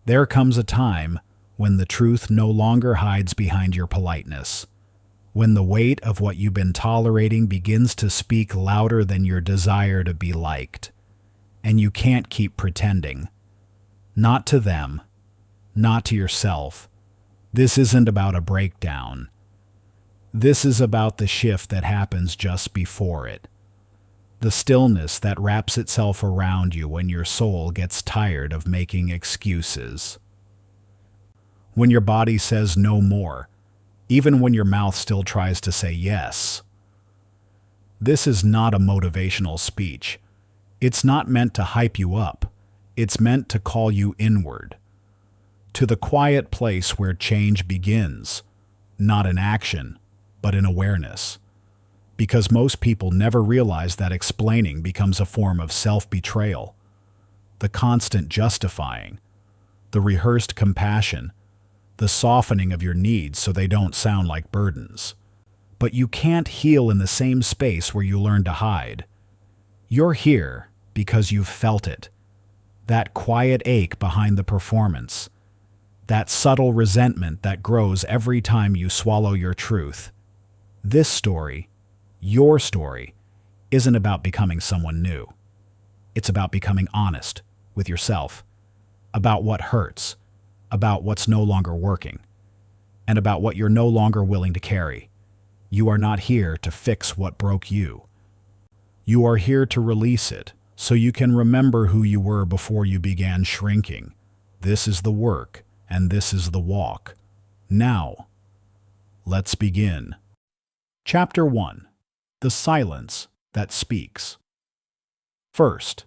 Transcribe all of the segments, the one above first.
There comes a time when the truth no longer hides behind your politeness, when the weight of what you've been tolerating begins to speak louder than your desire to be liked, and you can't keep pretending. Not to them, not to yourself. This isn't about a breakdown. This is about the shift that happens just before it. The stillness that wraps itself around you when your soul gets tired of making excuses. When your body says no more, even when your mouth still tries to say yes. This is not a motivational speech. It's not meant to hype you up. It's meant to call you inward, to the quiet place where change begins, not in action, but in awareness. Because most people never realize that explaining becomes a form of self-betrayal, the constant justifying, the rehearsed compassion, the softening of your needs so they don't sound like burdens. But you can't heal in the same space where you learn to hide. You're here because you've felt it. That quiet ache behind the performance. That subtle resentment that grows every time you swallow your truth. This story, your story, isn't about becoming someone new. It's about becoming honest with yourself, about what hurts, about what's no longer working, and about what you're no longer willing to carry. You are not here to fix what broke you. You are here to release it so you can remember who you were before you began shrinking. This is the work, and this is the walk. Now, let's begin. Chapter 1. The Silence That Speaks. First,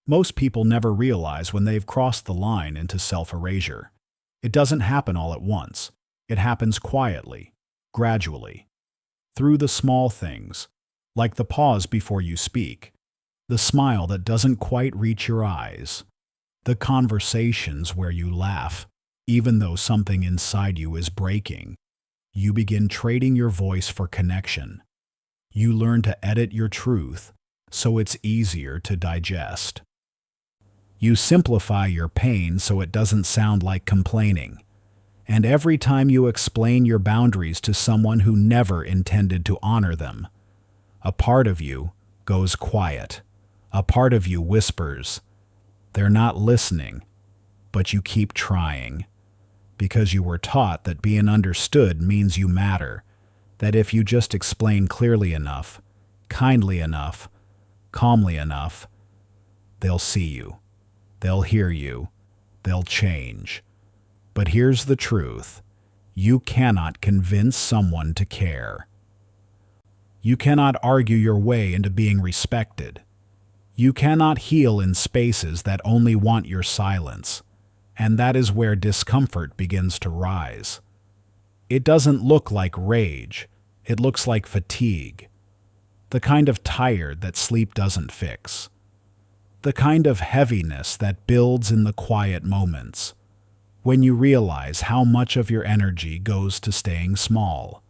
most people never realize when they've crossed the line into self-erasure. It doesn't happen all at once. It happens quietly, gradually, through the small things, like the pause before you speak, the smile that doesn't quite reach your eyes, the conversations where you laugh, even though something inside you is breaking. You begin trading your voice for connection. You learn to edit your truth so it's easier to digest. You simplify your pain so it doesn't sound like complaining. And every time you explain your boundaries to someone who never intended to honor them, a part of you goes quiet. A part of you whispers, "They're not listening," but you keep trying. Because you were taught that being understood means you matter, that if you just explain clearly enough, kindly enough, calmly enough, they'll see you, they'll hear you, they'll change. But here's the truth. You cannot convince someone to care. You cannot argue your way into being respected. You cannot heal in spaces that only want your silence, and that is where discomfort begins to rise. It doesn't look like rage, it looks like fatigue, the kind of tired that sleep doesn't fix, the kind of heaviness that builds in the quiet moments, when you realize how much of your energy goes to staying small.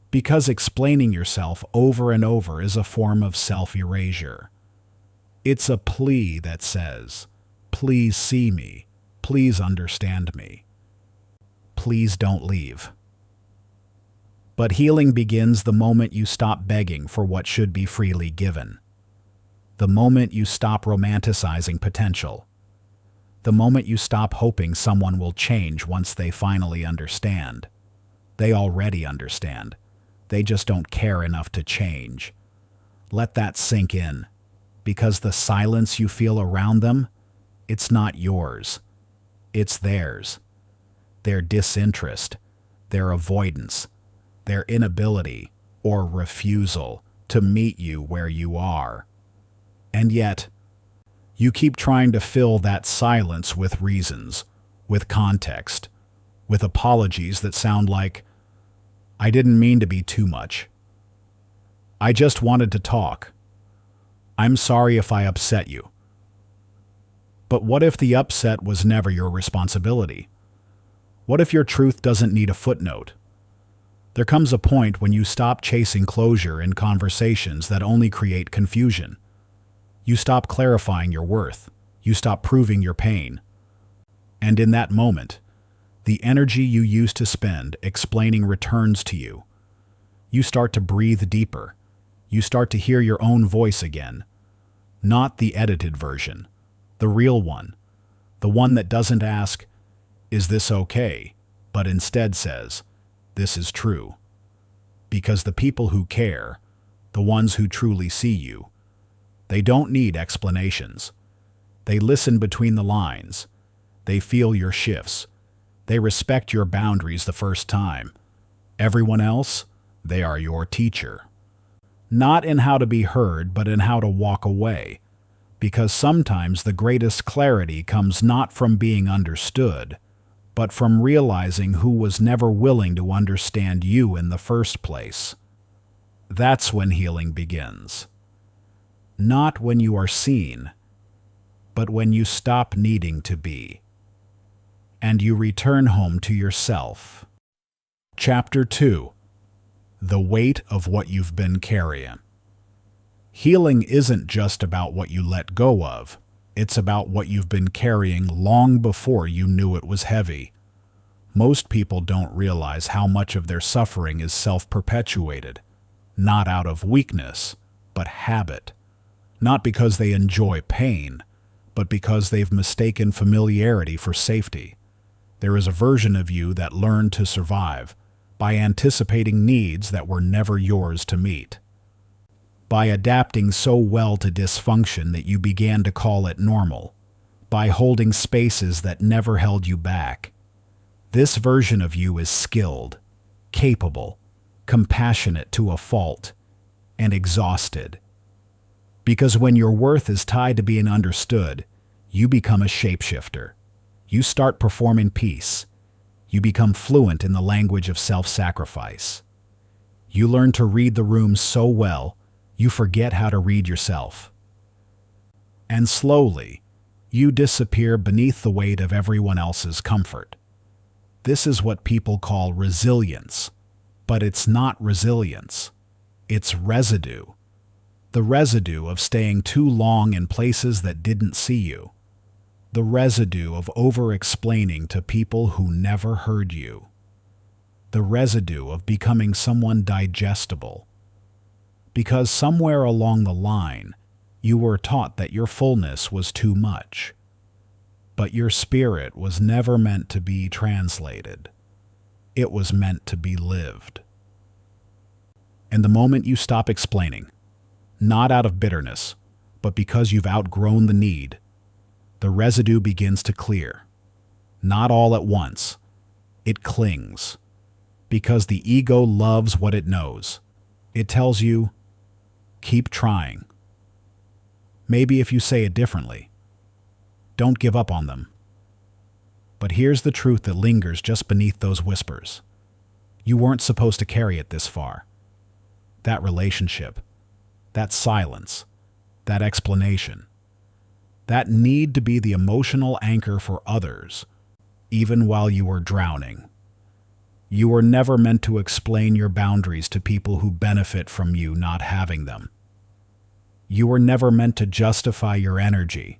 Because explaining yourself over and over is a form of self-erasure. It's a plea that says, "Please see me, please understand me, please don't leave." But healing begins the moment you stop begging for what should be freely given. The moment you stop romanticizing potential. The moment you stop hoping someone will change once they finally understand. They already understand. They just don't care enough to change. Let that sink in. Because the silence you feel around them, it's not yours. It's theirs. Their disinterest, their avoidance, their inability or refusal to meet you where you are. And yet, you keep trying to fill that silence with reasons, with context, with apologies that sound like, "I didn't mean to be too much. I just wanted to talk. I'm sorry if I upset you." But what if the upset was never your responsibility? What if your truth doesn't need a footnote? There comes a point when you stop chasing closure in conversations that only create confusion. You stop clarifying your worth. You stop proving your pain. And in that moment, the energy you used to spend explaining returns to you. You start to breathe deeper. You start to hear your own voice again. Not the edited version, the real one. The one that doesn't ask, "Is this okay?" but instead says, "This is true." Because the people who care, the ones who truly see you, they don't need explanations. They listen between the lines. They feel your shifts. They respect your boundaries the first time. Everyone else, they are your teacher. Not in how to be heard, but in how to walk away. Because sometimes the greatest clarity comes not from being understood, but from realizing who was never willing to understand you in the first place. That's when healing begins. Not when you are seen, but when you stop needing to be, and you return home to yourself. Chapter 2. The weight of what you've been carrying. Healing isn't just about what you let go of. It's about what you've been carrying long before you knew it was heavy. Most people don't realize how much of their suffering is self-perpetuated, not out of weakness, but habit. Not because they enjoy pain, but because they've mistaken familiarity for safety. There is a version of you that learned to survive by anticipating needs that were never yours to meet. By adapting so well to dysfunction that you began to call it normal. By holding spaces that never held you back. This version of you is skilled, capable, compassionate to a fault, and exhausted. Because when your worth is tied to being understood, you become a shapeshifter. You start performing peace. You become fluent in the language of self-sacrifice. You learn to read the room so well, you forget how to read yourself. And slowly, you disappear beneath the weight of everyone else's comfort. This is what people call resilience, but it's not resilience. It's residue. The residue of staying too long in places that didn't see you. The residue of over-explaining to people who never heard you. The residue of becoming someone digestible. Because somewhere along the line, you were taught that your fullness was too much. But your spirit was never meant to be translated. It was meant to be lived. And the moment you stop explaining, not out of bitterness, but because you've outgrown the need, the residue begins to clear. Not all at once. It clings. Because the ego loves what it knows. It tells you, keep trying. Maybe if you say it differently, don't give up on them. But here's the truth that lingers just beneath those whispers. You weren't supposed to carry it this far. That relationship, that silence, that explanation, that need to be the emotional anchor for others, even while you were drowning. You were never meant to explain your boundaries to people who benefit from you not having them. You were never meant to justify your energy,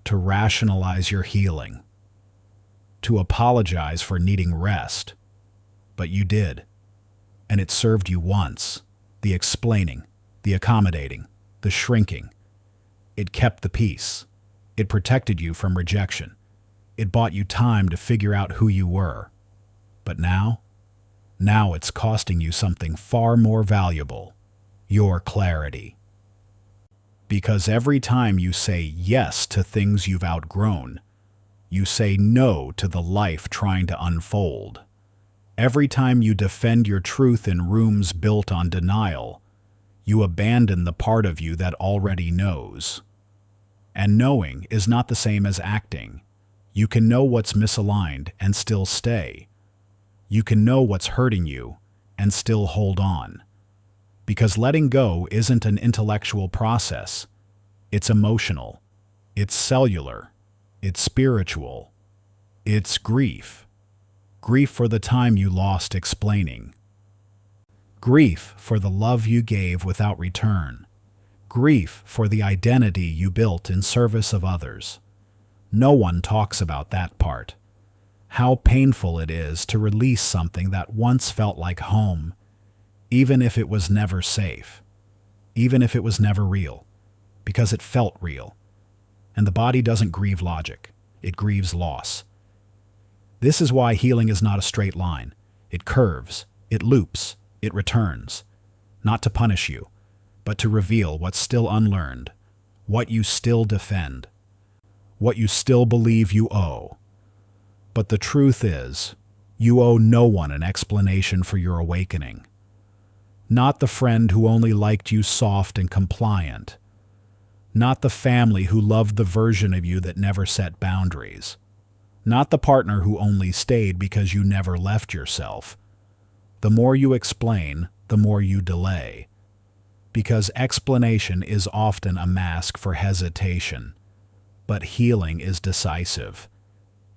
to rationalize your healing, to apologize for needing rest. But you did, and it served you once. The explaining, the accommodating, the shrinking. It kept the peace. It protected you from rejection. It bought you time to figure out who you were. But now it's costing you something far more valuable, your clarity. Because every time you say yes to things you've outgrown, you say no to the life trying to unfold. Every time you defend your truth in rooms built on denial, you abandon the part of you that already knows. And knowing is not the same as acting. You can know what's misaligned and still stay. You can know what's hurting you and still hold on. Because letting go isn't an intellectual process. It's emotional. It's cellular. It's spiritual. It's grief. Grief for the time you lost explaining. Grief for the love you gave without return. Grief for the identity you built in service of others. No one talks about that part. How painful it is to release something that once felt like home, even if it was never safe, even if it was never real, because it felt real. And the body doesn't grieve logic, it grieves loss. This is why healing is not a straight line. It curves, it loops, it returns, not to punish you, but to reveal what's still unlearned, what you still defend, what you still believe you owe. But the truth is, you owe no one an explanation for your awakening. Not the friend who only liked you soft and compliant. Not the family who loved the version of you that never set boundaries. Not the partner who only stayed because you never left yourself. The more you explain, the more you delay. Because explanation is often a mask for hesitation. But healing is decisive.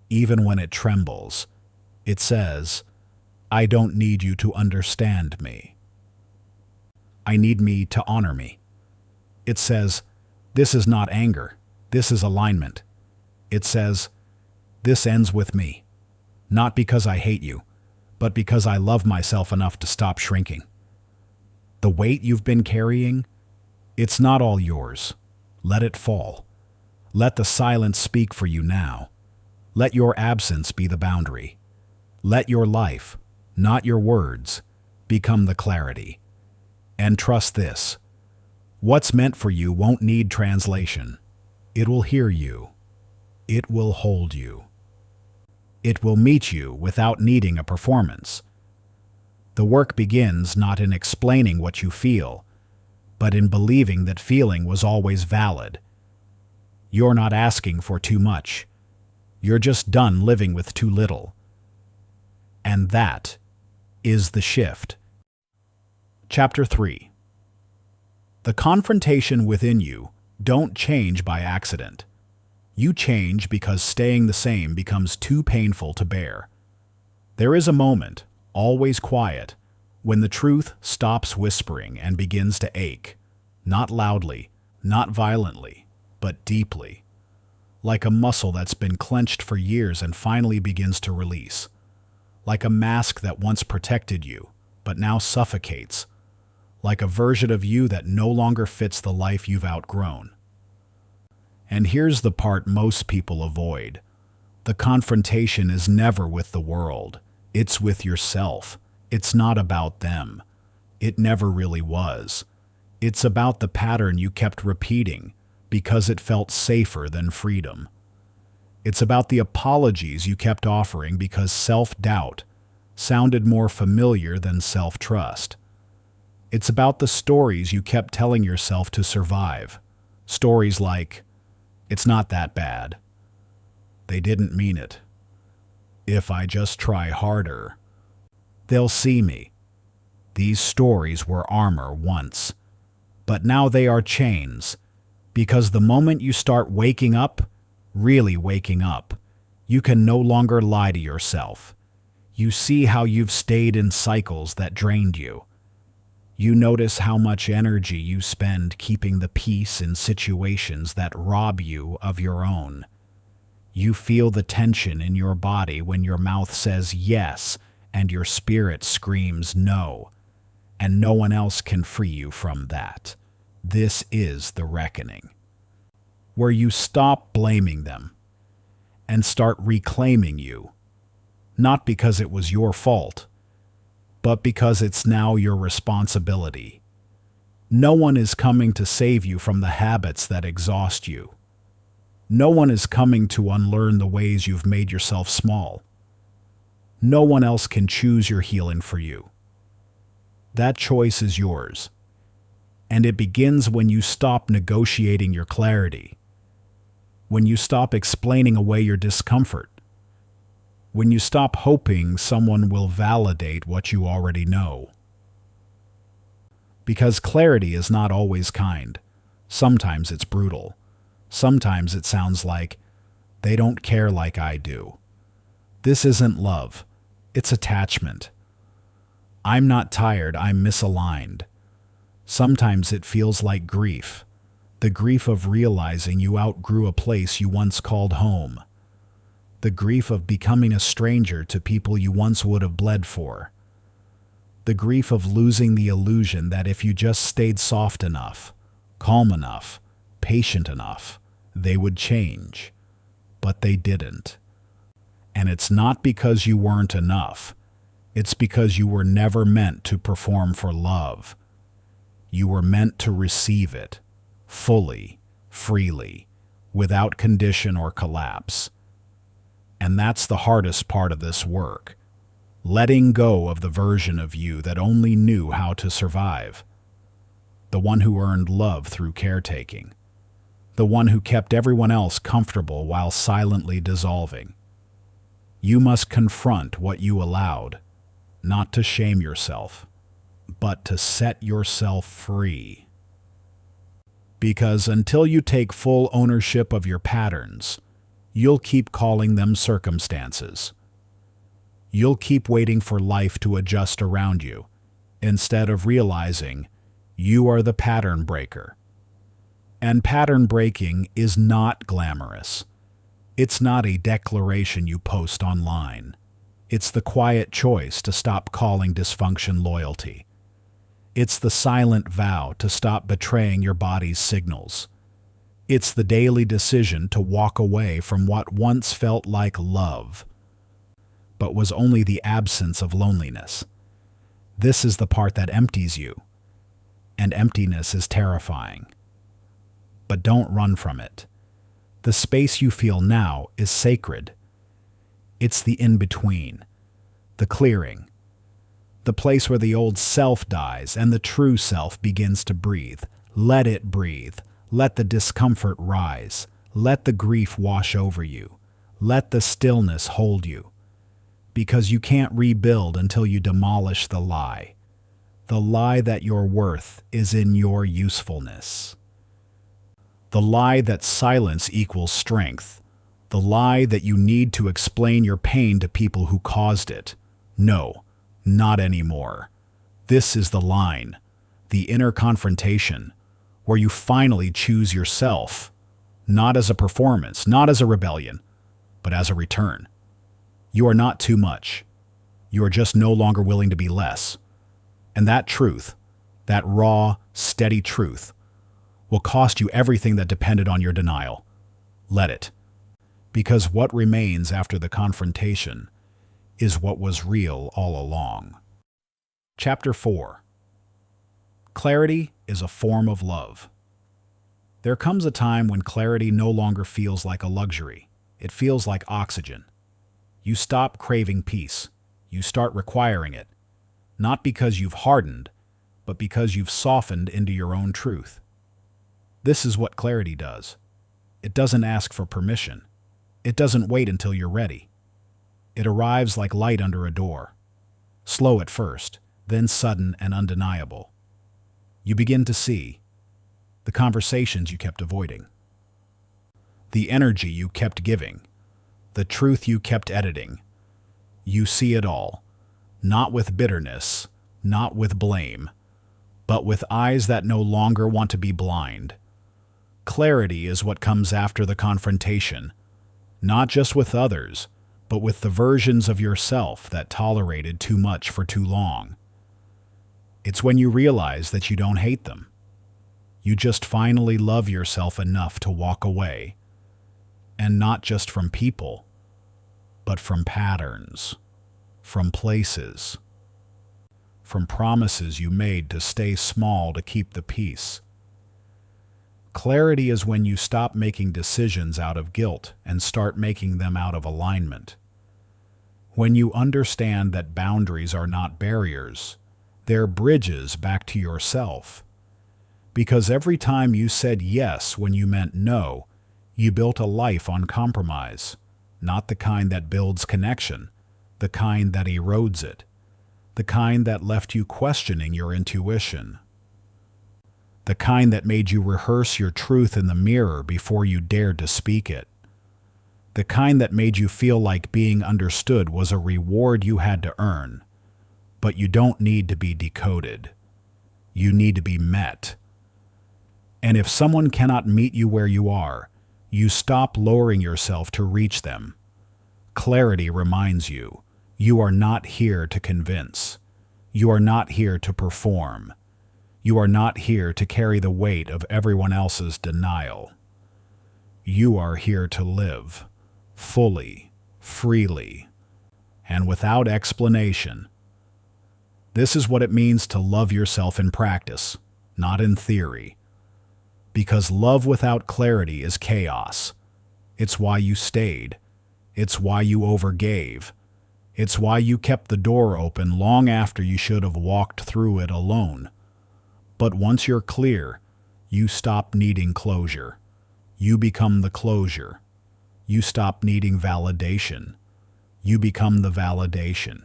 Even when it trembles, it says, I don't need you to understand me. I need me to honor me. It says, this is not anger, this is alignment. It says, this ends with me. Not because I hate you, but because I love myself enough to stop shrinking. The weight you've been carrying, it's not all yours. Let it fall. Let the silence speak for you now. Let your absence be the boundary. Let your life, not your words, become the clarity. And trust this. What's meant for you won't need translation. It will hear you. It will hold you. It will meet you without needing a performance. The work begins not in explaining what you feel, but in believing that feeling was always valid. You're not asking for too much. You're just done living with too little. And that is the shift. Chapter 3. The confrontation within you don't change by accident. You change because staying the same becomes too painful to bear. There is a moment, always quiet, when the truth stops whispering and begins to ache, not loudly, not violently, but deeply. Like a muscle that's been clenched for years and finally begins to release. Like a mask that once protected you, but now suffocates. Like a version of you that no longer fits the life you've outgrown. And here's the part most people avoid. The confrontation is never with the world. It's with yourself. It's not about them. It never really was. It's about the pattern you kept repeating because it felt safer than freedom. It's about the apologies you kept offering because self-doubt sounded more familiar than self-trust. It's about the stories you kept telling yourself to survive. Stories like, it's not that bad. They didn't mean it. If I just try harder, they'll see me. These stories were armor once, but now they are chains, because the moment you start waking up, really waking up, you can no longer lie to yourself. You see how you've stayed in cycles that drained you. You notice how much energy you spend keeping the peace in situations that rob you of your own. You feel the tension in your body when your mouth says yes and your spirit screams no, and no one else can free you from that. This is the reckoning, where you stop blaming them and start reclaiming you, not because it was your fault, but because it's now your responsibility. No one is coming to save you from the habits that exhaust you. No one is coming to unlearn the ways you've made yourself small. No one else can choose your healing for you. That choice is yours. And it begins when you stop negotiating your clarity. When you stop explaining away your discomfort. When you stop hoping someone will validate what you already know. Because clarity is not always kind. Sometimes it's brutal. Sometimes it sounds like, they don't care like I do. This isn't love. It's attachment. I'm not tired, I'm misaligned. Sometimes it feels like grief. The grief of realizing you outgrew a place you once called home. The grief of becoming a stranger to people you once would have bled for. The grief of losing the illusion that if you just stayed soft enough, calm enough, patient enough, they would change. But they didn't. And it's not because you weren't enough. It's because you were never meant to perform for love. You were meant to receive it, fully, freely, without condition or collapse. And that's the hardest part of this work. Letting go of the version of you that only knew how to survive. The one who earned love through caretaking. The one who kept everyone else comfortable while silently dissolving. You must confront what you allowed, not to shame yourself, but to set yourself free. Because until you take full ownership of your patterns, you'll keep calling them circumstances. You'll keep waiting for life to adjust around you, instead of realizing you are the pattern breaker. And pattern breaking is not glamorous. It's not a declaration you post online. It's the quiet choice to stop calling dysfunction loyalty. It's the silent vow to stop betraying your body's signals. It's the daily decision to walk away from what once felt like love, but was only the absence of loneliness. This is the part that empties you, and emptiness is terrifying. But don't run from it. The space you feel now is sacred. It's the in-between, the clearing, the place where the old self dies and the true self begins to breathe. Let it breathe. Let the discomfort rise. Let the grief wash over you. Let the stillness hold you. Because you can't rebuild until you demolish the lie. The lie that your worth is in your usefulness. The lie that silence equals strength. The lie that you need to explain your pain to people who caused it. No, not anymore. This is the line, the inner confrontation, where you finally choose yourself, not as a performance, not as a rebellion, but as a return. You are not too much. You are just no longer willing to be less. And that truth, that raw, steady truth, will cost you everything that depended on your denial. Let it. Because what remains after the confrontation is what was real all along. Chapter 4. Clarity is a form of love. There comes a time when clarity no longer feels like a luxury. It feels like oxygen. You stop craving peace. You start requiring it. Not because you've hardened, but because you've softened into your own truth. This is what clarity does. It doesn't ask for permission. It doesn't wait until you're ready. It arrives like light under a door. Slow at first, then sudden and undeniable. You begin to see the conversations you kept avoiding, the energy you kept giving, the truth you kept editing. You see it all, not with bitterness, not with blame, but with eyes that no longer want to be blind. Clarity is what comes after the confrontation, not just with others, but with the versions of yourself that tolerated too much for too long. It's when you realize that you don't hate them. You just finally love yourself enough to walk away. And not just from people, but from patterns, from places, from promises you made to stay small to keep the peace. Clarity is when you stop making decisions out of guilt and start making them out of alignment. When you understand that boundaries are not barriers, they're bridges back to yourself. Because every time you said yes when you meant no, you built a life on compromise, not the kind that builds connection, the kind that erodes it, the kind that left you questioning your intuition, the kind that made you rehearse your truth in the mirror before you dared to speak it, the kind that made you feel like being understood was a reward you had to earn. But you don't need to be decoded. You need to be met. And if someone cannot meet you where you are, you stop lowering yourself to reach them. Clarity reminds you, you are not here to convince. You are not here to perform. You are not here to carry the weight of everyone else's denial. You are here to live, fully, freely, and without explanation. This is what it means to love yourself in practice, not in theory. Because love without clarity is chaos. It's why you stayed. It's why you overgave. It's why you kept the door open long after you should have walked through it alone. But once you're clear, you stop needing closure. You become the closure. You stop needing validation. You become the validation.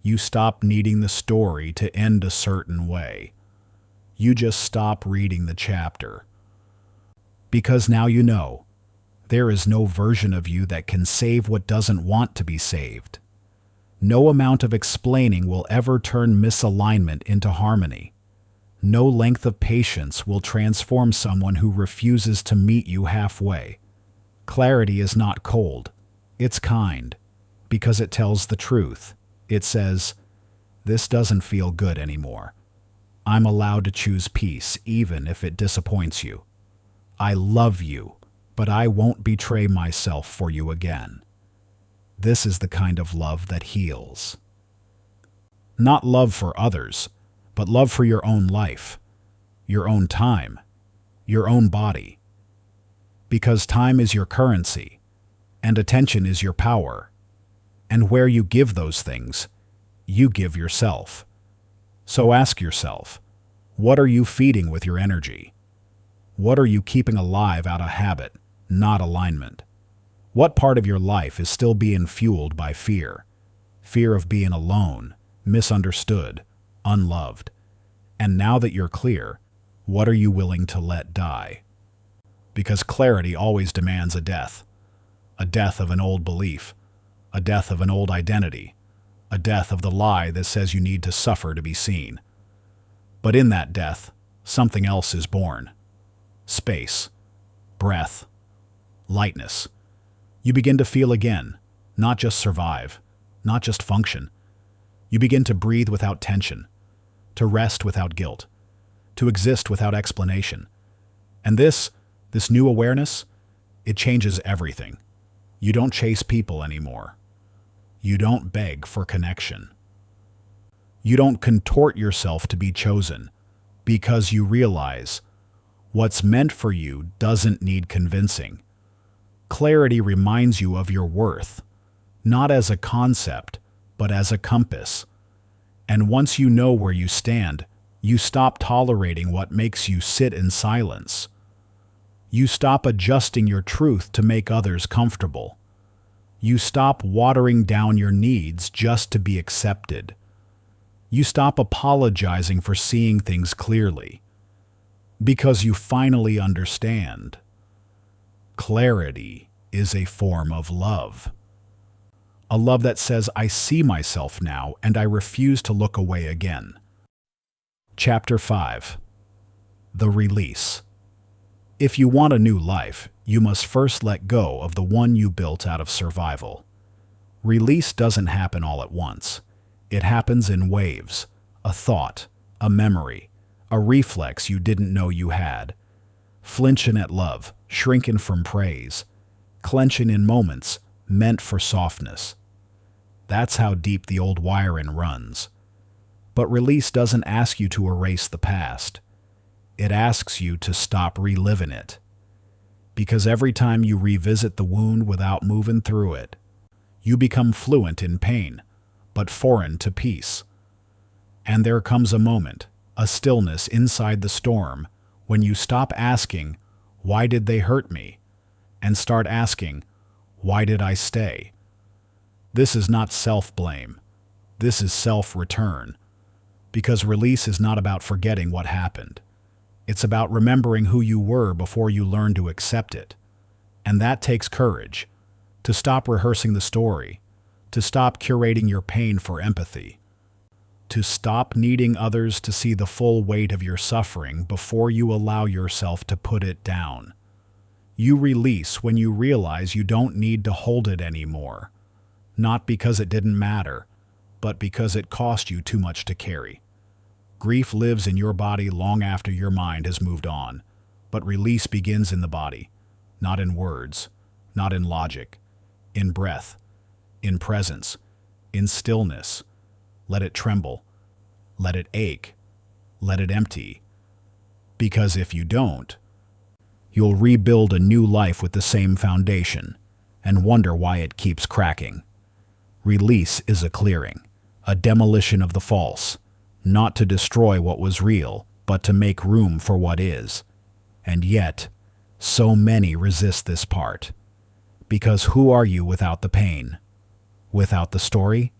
You stop needing the story to end a certain way. You just stop reading the chapter. Because now you know, there is no version of you that can save what doesn't want to be saved. No amount of explaining will ever turn misalignment into harmony. No length of patience will transform someone who refuses to meet you halfway. Clarity is not cold. It's kind, because it tells the truth. It says, this doesn't feel good anymore. I'm allowed to choose peace even if it disappoints you. I love you, but I won't betray myself for you again. This is the kind of love that heals. Not love for others, but love for your own life, your own time, your own body. Because time is your currency, and attention is your power. And where you give those things, you give yourself. So ask yourself, what are you feeding with your energy? What are you keeping alive out of habit, not alignment? What part of your life is still being fueled by fear? Fear of being alone, misunderstood, unloved. And now that you're clear, what are you willing to let die? Because clarity always demands a death of an old belief, a death of an old identity, a death of the lie that says you need to suffer to be seen. But in that death, something else is born. Space, breath, lightness. You begin to feel again, not just survive, not just function. You begin to breathe without tension, to rest without guilt, to exist without explanation. And this new awareness, it changes everything. You don't chase people anymore. You don't beg for connection. You don't contort yourself to be chosen, because you realize what's meant for you doesn't need convincing. Clarity reminds you of your worth, not as a concept, but as a compass. And once you know where you stand, you stop tolerating what makes you sit in silence. You stop adjusting your truth to make others comfortable. You stop watering down your needs just to be accepted. You stop apologizing for seeing things clearly, because you finally understand. Clarity is a form of love. A love that says, I see myself now and I refuse to look away again. Chapter 5. The Release. If you want a new life, you must first let go of the one you built out of survival. Release doesn't happen all at once. It happens in waves, a thought, a memory, a reflex you didn't know you had. Flinching at love, shrinking from praise, clenching in moments meant for softness. That's how deep the old wiring runs. But release doesn't ask you to erase the past. It asks you to stop reliving it. Because every time you revisit the wound without moving through it, you become fluent in pain, but foreign to peace. And there comes a moment, a stillness inside the storm, when you stop asking, why did they hurt me? And start asking, why did I stay? This is not self-blame. This is self-return. Because release is not about forgetting what happened. It's about remembering who you were before you learned to accept it. And that takes courage. To stop rehearsing the story. To stop curating your pain for empathy. to stop needing others to see the full weight of your suffering before you allow yourself to put it down. You release when you realize you don't need to hold it anymore, not because it didn't matter, but because it cost you too much to carry. Grief lives in your body long after your mind has moved on, but release begins in the body, not in words, not in logic, in breath, in presence, in stillness. Let it tremble, let it ache, let it empty. Because if you don't, you'll rebuild a new life with the same foundation and wonder why it keeps cracking. Release is a clearing, a demolition of the false, not to destroy what was real, but to make room for what is. And yet, so many resist this part. Because who are you without the pain? Without the story?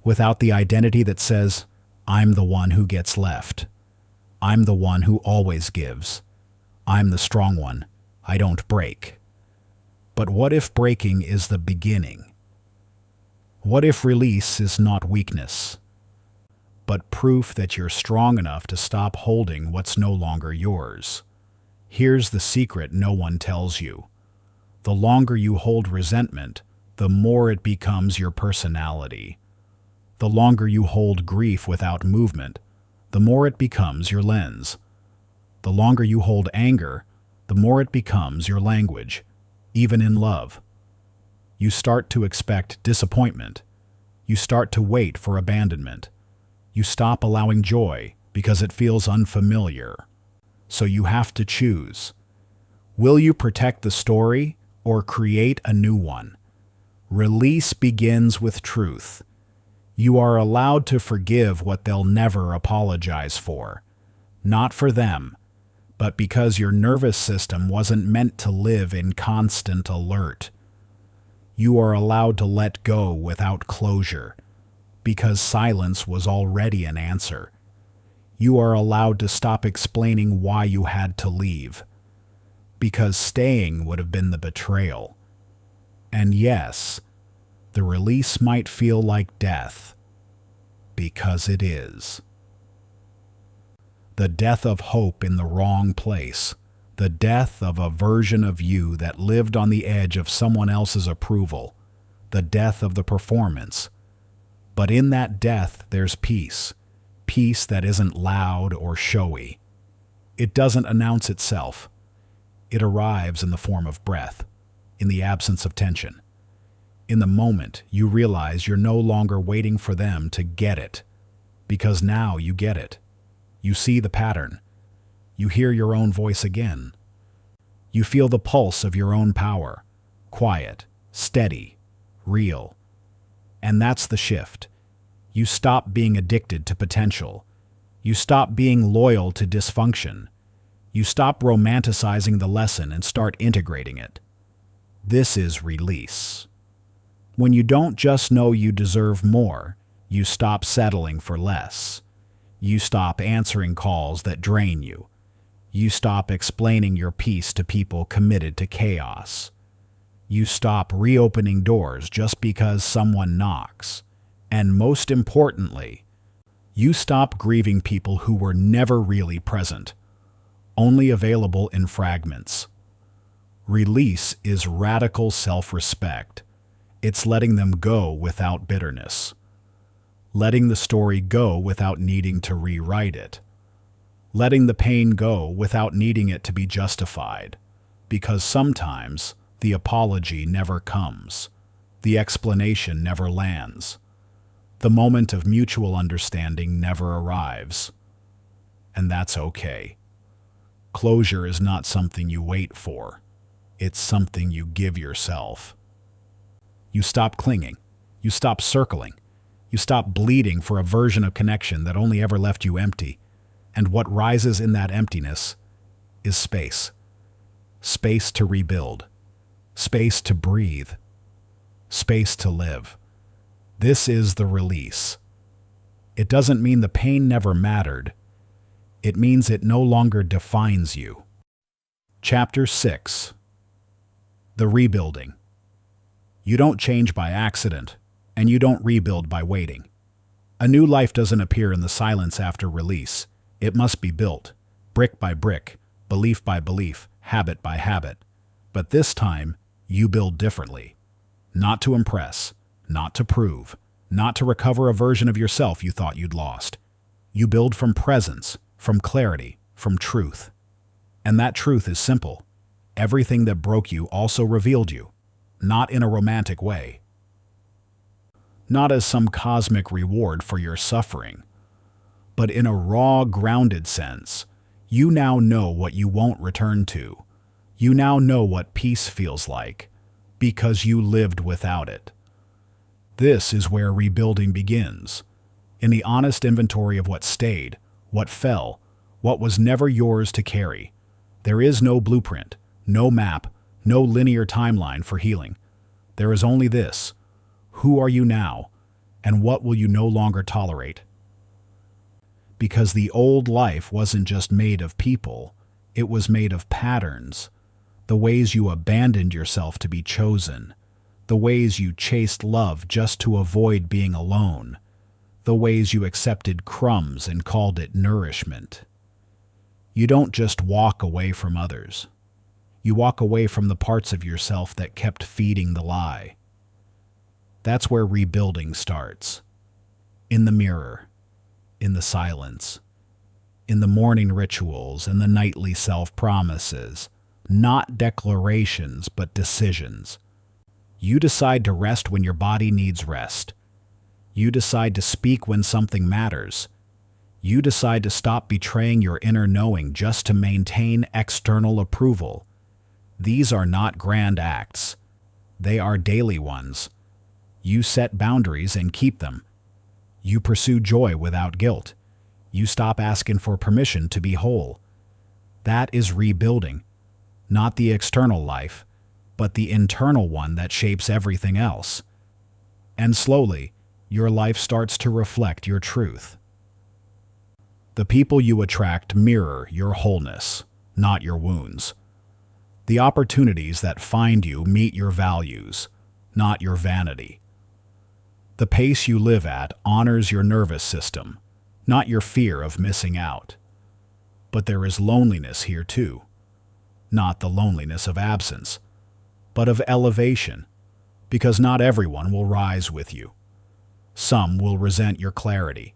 Without the identity that says, I'm the one who gets left. I'm the one who always gives. I'm the strong one. I don't break. But what if breaking is the beginning? What if release is not weakness, but proof that you're strong enough to stop holding what's no longer yours? Here's the secret no one tells you. The longer you hold resentment, the more it becomes your personality. The longer you hold grief without movement, the more it becomes your lens. The longer you hold anger, the more it becomes your language, even in love. You start to expect disappointment. You start to wait for abandonment. You stop allowing joy because it feels unfamiliar. So you have to choose. Will you protect the story or create a new one? Release begins with truth. You are allowed to forgive what they'll never apologize for. Not for them, but because your nervous system wasn't meant to live in constant alert. You are allowed to let go without closure, because silence was already an answer. You are allowed to stop explaining why you had to leave, because staying would have been the betrayal. And yes, the release might feel like death, because it is. The death of hope in the wrong place, the death of a version of you that lived on the edge of someone else's approval, the death of the performance. But in that death, there's peace, peace that isn't loud or showy. It doesn't announce itself. It arrives in the form of breath, in the absence of tension. In the moment, you realize you're no longer waiting for them to get it, because now you get it. You see the pattern. You hear your own voice again. You feel the pulse of your own power, quiet, steady, real. And that's the shift. You stop being addicted to potential. You stop being loyal to dysfunction. You stop romanticizing the lesson and start integrating it. This is release. When you don't just know you deserve more, you stop settling for less. You stop answering calls that drain you. You stop explaining your peace to people committed to chaos. You stop reopening doors just because someone knocks. And most importantly, you stop grieving people who were never really present, only available in fragments. Release is radical self-respect. It's letting them go without bitterness. Letting the story go without needing to rewrite it. Letting the pain go without needing it to be justified. Because sometimes the apology never comes. The explanation never lands. The moment of mutual understanding never arrives. And that's okay. Closure is not something you wait for. It's something you give yourself. You stop clinging. You stop circling. You stop bleeding for a version of connection that only ever left you empty. And what rises in that emptiness is space. Space to rebuild. Space to breathe. Space to live. This is the release. It doesn't mean the pain never mattered. It means it no longer defines you. Chapter 6. The Rebuilding. You don't change by accident, and you don't rebuild by waiting. A new life doesn't appear in the silence after release. It must be built, brick by brick, belief by belief, habit by habit. But this time, you build differently. Not to impress, not to prove, not to recover a version of yourself you thought you'd lost. You build from presence, from clarity, from truth. And that truth is simple. Everything that broke you also revealed you, not in a romantic way. Not as some cosmic reward for your suffering, but in a raw, grounded sense. You now know what you won't return to. You now know what peace feels like, because you lived without it. This is where rebuilding begins, in the honest inventory of what stayed, what fell, what was never yours to carry. There is no blueprint, no map, no linear timeline for healing. There is only this: who are you now, and what will you no longer tolerate? Because the old life wasn't just made of people, it was made of patterns. The ways you abandoned yourself to be chosen, the ways you chased love just to avoid being alone, the ways you accepted crumbs and called it nourishment. You don't just walk away from others. You walk away from the parts of yourself that kept feeding the lie. That's where rebuilding starts. In the mirror, in the silence, in the morning rituals and the nightly self-promises. Not declarations, but decisions. You decide to rest when your body needs rest. You decide to speak when something matters. You decide to stop betraying your inner knowing just to maintain external approval. These are not grand acts. They are daily ones. You set boundaries and keep them. You pursue joy without guilt. You stop asking for permission to be whole. That is rebuilding. Not the external life, but the internal one that shapes everything else. And slowly, your life starts to reflect your truth. The people you attract mirror your wholeness, not your wounds. The opportunities that find you meet your values, not your vanity. The pace you live at honors your nervous system, not your fear of missing out. But there is loneliness here too. Not the loneliness of absence, but of elevation, because not everyone will rise with you. Some will resent your clarity.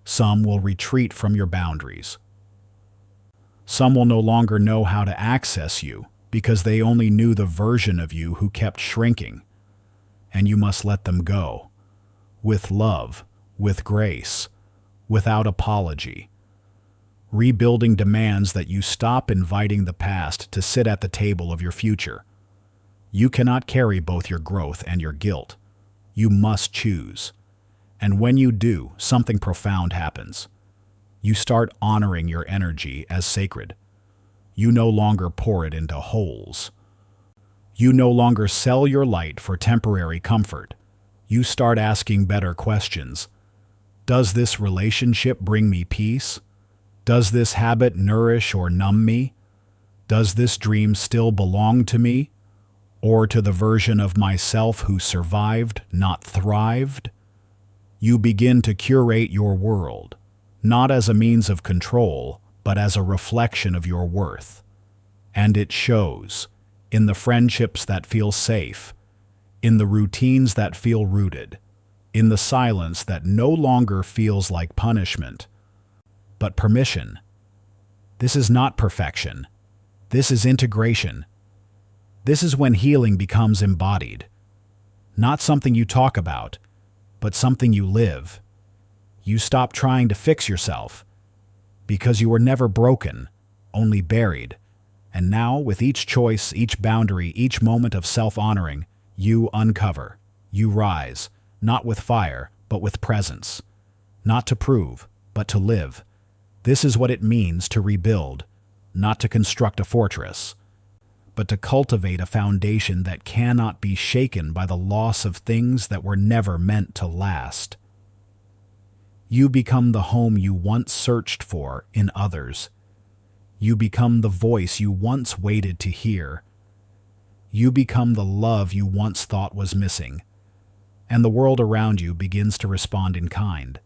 Some will retreat from your boundaries. Some will no longer know how to access you because they only knew the version of you who kept shrinking. And you must let them go, with love, with grace, without apology. Rebuilding demands that you stop inviting the past to sit at the table of your future. You cannot carry both your growth and your guilt. You must choose. And when you do, something profound happens. You start honoring your energy as sacred. You no longer pour it into holes. You no longer sell your light for temporary comfort. You start asking better questions. Does this relationship bring me peace? Does this habit nourish or numb me? Does this dream still belong to me? Or to the version of myself who survived, not thrived? You begin to curate your world, not as a means of control, but as a reflection of your worth. And it shows in the friendships that feel safe, in the routines that feel rooted, in the silence that no longer feels like punishment, but permission. This is not perfection. This is integration. This is when healing becomes embodied. Not something you talk about, but something you live. You stop trying to fix yourself, because you were never broken, only buried. And now, with each choice, each boundary, each moment of self-honoring, you uncover, you rise, not with fire, but with presence. Not to prove, but to live. This is what it means to rebuild, not to construct a fortress, but to cultivate a foundation that cannot be shaken by the loss of things that were never meant to last. You become the home you once searched for in others. You become the voice you once waited to hear. You become the love you once thought was missing. and the world around you begins to respond in kind.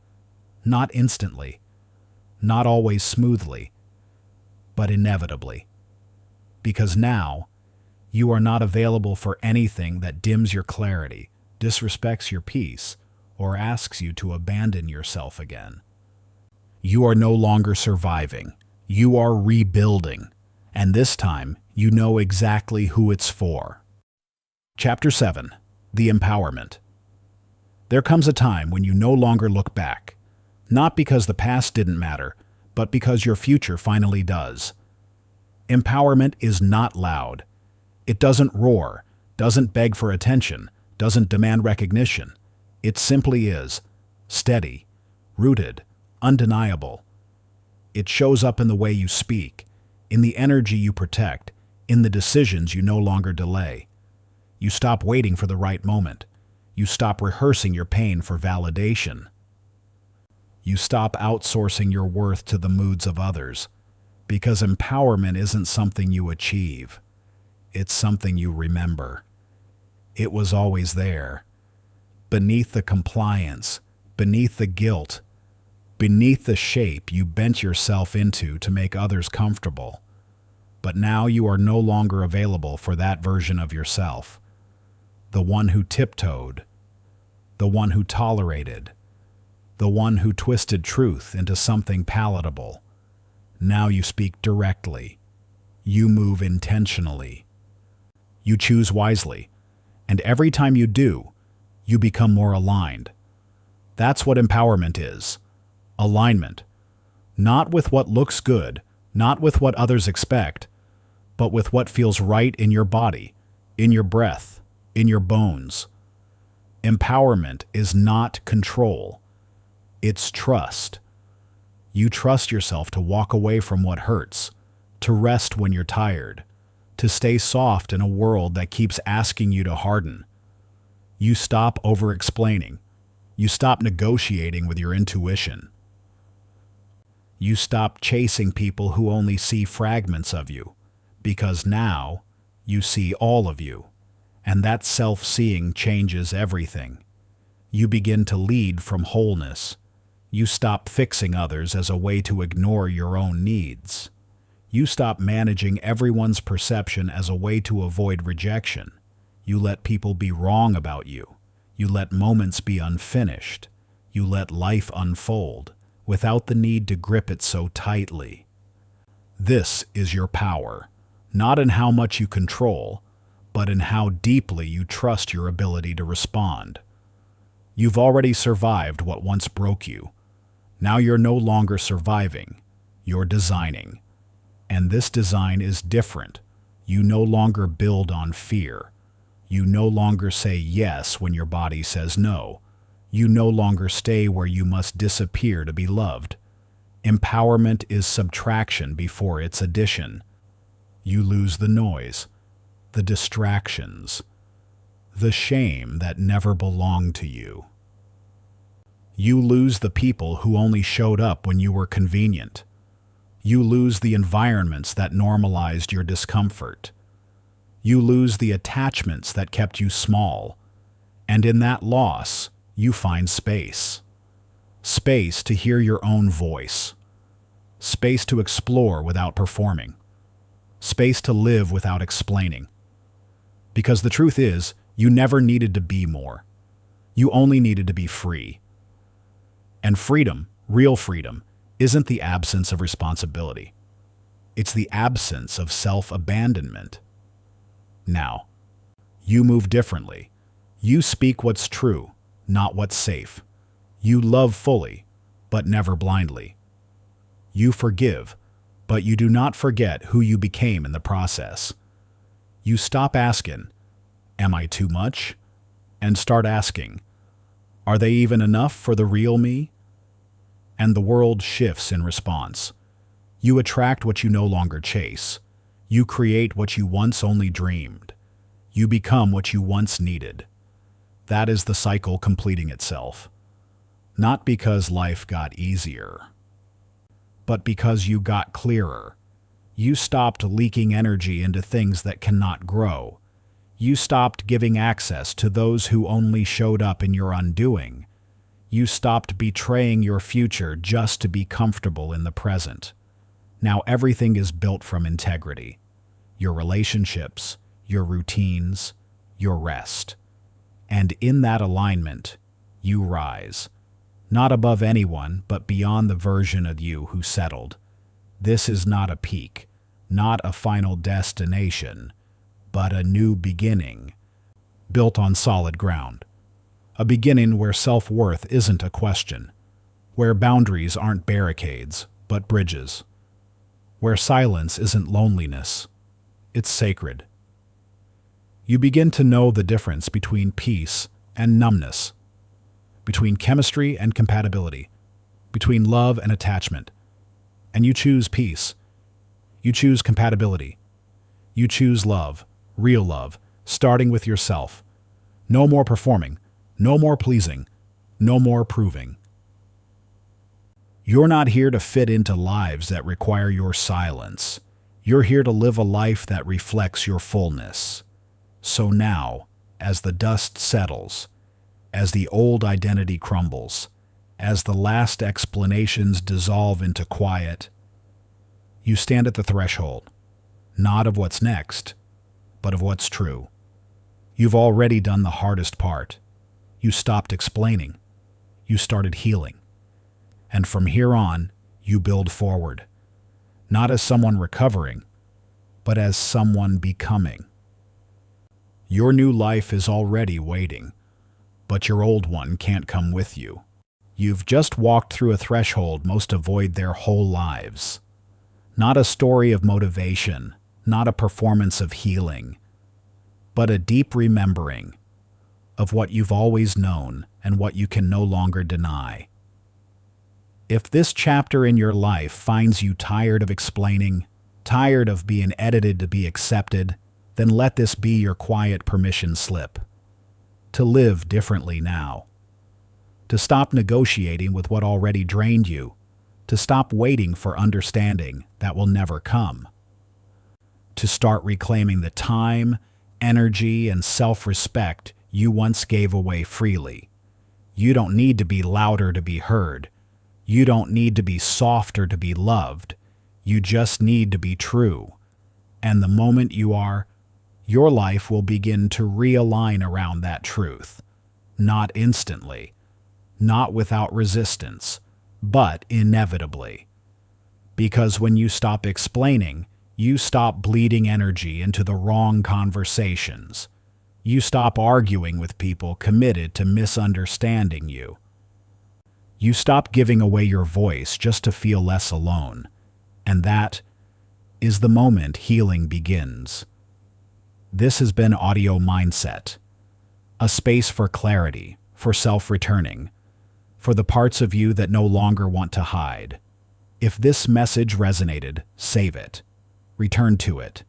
Not instantly, not always smoothly, but inevitably. Because now, you are not available for anything that dims your clarity, disrespects your peace, or asks you to abandon yourself again. You are no longer surviving. You are rebuilding. And this time, you know exactly who it's for. Chapter 7. The Empowerment. There comes a time when you no longer look back. Not because the past didn't matter, but because your future finally does. Empowerment is not loud. It doesn't roar, doesn't beg for attention, doesn't demand recognition. It simply is steady, rooted, undeniable. It shows up in the way you speak, in the energy you protect, in the decisions you no longer delay. You stop waiting for the right moment. You stop rehearsing your pain for validation. You stop outsourcing your worth to the moods of others, because empowerment isn't something you achieve. It's something you remember. It was always there. Beneath the compliance, beneath the guilt, beneath the shape you bent yourself into to make others comfortable. But now you are no longer available for that version of yourself. The one who tiptoed, the one who tolerated, the one who twisted truth into something palatable. Now you speak directly. You move intentionally. You choose wisely. And every time you do, you become more aligned. That's what empowerment is. Alignment. Not with what looks good, not with what others expect, but with what feels right in your body, in your breath, in your bones. Empowerment is not control. It's trust. You trust yourself to walk away from what hurts, to rest when you're tired, to stay soft in a world that keeps asking you to harden. You stop over-explaining. You stop negotiating with your intuition. You stop chasing people who only see fragments of you, because now you see all of you, and that self-seeing changes everything. You begin to lead from wholeness. You stop fixing others as a way to ignore your own needs. You stop managing everyone's perception as a way to avoid rejection. You let people be wrong about you. You let moments be unfinished. You let life unfold without the need to grip it so tightly. This is your power, not in how much you control, but in how deeply you trust your ability to respond. You've already survived what once broke you. Now you're no longer surviving, you're designing. And this design is different. You no longer build on fear. You no longer say yes when your body says no. You no longer stay where you must disappear to be loved. Empowerment is subtraction before it's addition. You lose the noise, the distractions, the shame that never belonged to you. You lose the people who only showed up when you were convenient. You lose the environments that normalized your discomfort. You lose the attachments that kept you small. And in that loss, you find space. Space to hear your own voice. Space to explore without performing. Space to live without explaining. Because the truth is, you never needed to be more. You only needed to be free. And freedom, real freedom, isn't the absence of responsibility. It's the absence of self-abandonment. Now, you move differently. You speak what's true, not what's safe. You love fully, but never blindly. You forgive, but you do not forget who you became in the process. You stop asking, "Am I too much?" and start asking, "Are they even enough for the real me?" And the world shifts in response. You attract what you no longer chase. You create what you once only dreamed. You become what you once needed. That is the cycle completing itself. Not because life got easier, but because you got clearer. You stopped leaking energy into things that cannot grow. You stopped giving access to those who only showed up in your undoing. You stopped betraying your future just to be comfortable in the present. Now everything is built from integrity. Your relationships, your routines, your rest. And in that alignment, you rise. Not above anyone, but beyond the version of you who settled. This is not a peak, not a final destination, but a new beginning, built on solid ground. A beginning where self-worth isn't a question, where boundaries aren't barricades, but bridges, where silence isn't loneliness, it's sacred. You begin to know the difference between peace and numbness, between chemistry and compatibility, between love and attachment. And you choose peace. You choose compatibility. You choose love, real love, starting with yourself. No more performing, no more pleasing, no more proving. You're not here to fit into lives that require your silence. You're here to live a life that reflects your fullness. So now, as the dust settles, as the old identity crumbles, as the last explanations dissolve into quiet, you stand at the threshold, not of what's next, but of what's true. You've already done the hardest part. You stopped explaining. You started healing. And from here on, you build forward, not as someone recovering, but as someone becoming. Your new life is already waiting, but your old one can't come with you. You've just walked through a threshold most avoid their whole lives. Not a story of motivation, not a performance of healing, but a deep remembering of what you've always known and what you can no longer deny. If this chapter in your life finds you tired of explaining, tired of being edited to be accepted, then let this be your quiet permission slip. To live differently now. To stop negotiating with what already drained you. To stop waiting for understanding that will never come. To start reclaiming the time, energy, and self-respect you once gave away freely. You don't need to be louder to be heard. You don't need to be softer to be loved. You just need to be true. And the moment you are, your life will begin to realign around that truth. Not instantly, not without resistance, but inevitably. Because when you stop explaining, you stop bleeding energy into the wrong conversations. You stop arguing with people committed to misunderstanding you. You stop giving away your voice just to feel less alone. And that is the moment healing begins. This has been Audio Mindset, a space for clarity, for self-returning, for the parts of you that no longer want to hide. If this message resonated, save it. Return to it.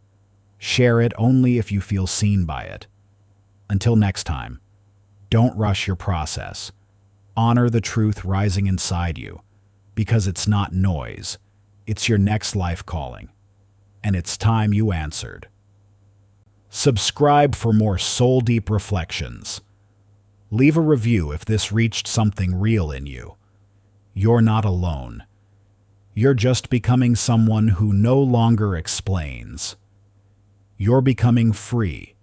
Share it only if you feel seen by it. Until next time, don't rush your process. Honor the truth rising inside you, because it's not noise. It's your next life calling, and it's time you answered. Subscribe for more soul-deep reflections. Leave a review if this reached something real in you. You're not alone. You're just becoming someone who no longer explains. You're becoming free,